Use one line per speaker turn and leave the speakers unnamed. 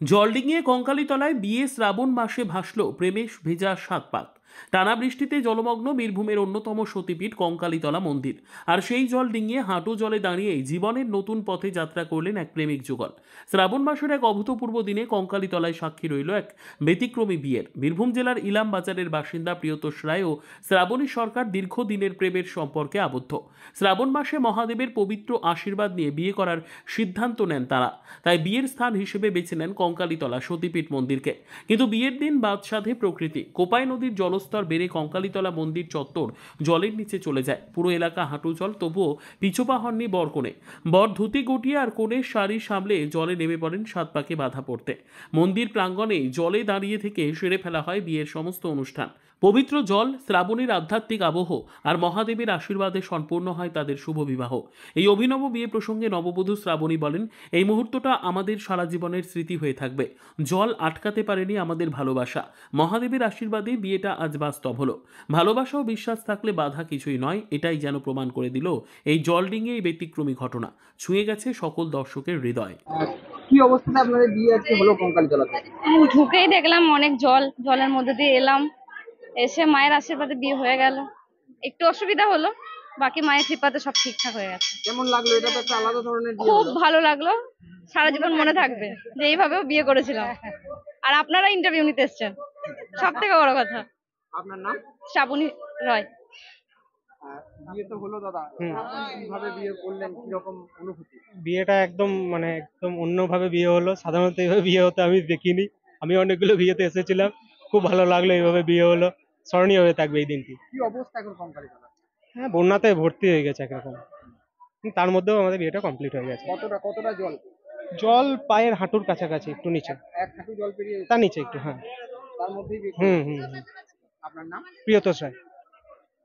জল ডিঙিয়ে কঙ্কালীতলায় বিয়ে শ্রাবণ মাসে ভাসল প্রেমে ভেজা সাত পাক। টানা বৃষ্টিতে জলমগ্ন বীরভূমের অন্যতম সতীপীঠ কঙ্কালীতলা মন্দির। আর সেই জল ডিঙিয়ে হাঁটু জলে দাঁড়িয়েই জীবনের নতুন পথে যাত্রা করলেন এক প্রেমিক যুগল। শ্রাবণ মাসের এক অভূতপূর্ব দিনে কঙ্কালীতলায় সাক্ষী রইল এক ব্যতিক্রমী বিয়ের। বীরভূম জেলার ইলাম বাজারের বাসিন্দা প্রিয়তোষ রায় ও শ্রাবণী সরকার দীর্ঘদিনের প্রেমের সম্পর্কে আবদ্ধ। শ্রাবণ মাসে মহাদেবের পবিত্র আশীর্বাদ নিয়ে বিয়ে করার সিদ্ধান্ত নেন তারা। তাই বিয়ের স্থান হিসেবে বেছে নেন কঙ্কালীতলা সতীপীঠ মন্দিরকে। কিন্তু বিয়ের দিন বাদ সাধে প্রকৃতি। কোপাই নদীর জলস্তর বেড়ে কঙ্কালীতলা মন্দির চত্বর জলের নিচে চলে যায়। পুরো এলাকা হাঁটু জল, তবুও পিছুপা হননি বর কনে। বর ধুতি গটিয়ে আর কনের শাড়ি সামলে জলে নেমে পড়েন সাত পাকে বাধা পড়তে। মন্দির প্রাঙ্গণে জলে দাঁড়িয়ে থেকে সেরে ফেলা হয় বিয়ের সমস্ত অনুষ্ঠান। পবিত্র জল, শ্রাবণীর আধ্যাত্মিক আবহ আর মহাদেবের আশীর্বাদে সম্পূর্ণ হয় তাদের শুভ বিবাহ। এই অভিনব বিয়ে প্রসঙ্গে নববধূ শ্রাবণী বলেন, এই মুহূর্তটা আমাদের সারা জীবনের স্মৃতি হয়ে থাকবে। জল আটকাতে পারেনি আমাদের ভালোবাসা। মহাদেবের আশীর্বাদে বিয়েটা আজ বাস্তব হলো। ভালোবাসা ও বিশ্বাস থাকলে বাধা কিছুই নয়, এটাই যেন প্রমাণ করে দিল এই জল ডিঙিয়ে এই ব্যতিক্রমী ঘটনা। ছুঁয়ে গেছে সকল দর্শকের হৃদয়।
কি অবস্থাতে আপনাদের বিয়ে আজকে হলো কঙ্কালীতলাতে?
ঢুকেই দেখলাম অনেক জল, জলের মধ্যে দিয়ে এলাম, এসে মায়ের আশীর্বাদে বিয়ে হয়ে গেল। একটু অসুবিধা হলো, বাকি মায়ের কৃপাতে সব ঠিকঠাক হয়ে গেছে।
কেমন লাগলো? এটা তো একটা আলাদা ধরনের বিয়ে
খুব
হলো।
ভালো লাগলো, সারা জীবন মনে থাকবে যে এইভাবেও বিয়ে করেছিলাম। আর আপনারা ইন্টারভিউ নিতে এসছেন, সব থেকে বড় কথা।
আপনার নাম?
শ্রাবণী রয়।
বিয়ে তো হলো দাদা, কিভাবে বিয়ে করলেন, কিরকম অনুভূতি?
বিয়েটা একদম অন্যভাবে বিয়ে হলো। সাধারণত এইভাবে বিয়ে হতে আমি দেখিনি। আমি অনেকগুলো বিয়েতে এসেছিলাম, খুব ভালো লাগলো। এইভাবে বিয়ে হলো, স্মরণীয় হয়ে থাকবে এই দিনটি।
কি অবস্থা এখন কঙ্কালীতলা?
হ্যাঁ, বন্যাতে ভর্তি হয়ে গেছে একরকম, কিন্তু তার মধ্যেও আমাদের বিয়েটা কমপ্লিট হয়ে গেছে।
কতটা জল?
জল পায়ের হাঁটুর কাছাকাছি, একটু নিচে।
এক হাঁটু জল পেরিয়ে
তার নিচে একটু, হ্যাঁ।
তার মধ্যেই বিয়ে
হুম
করলেন।
হুম হুম।
আপনার নাম?
প্রিয়তোষ রায়।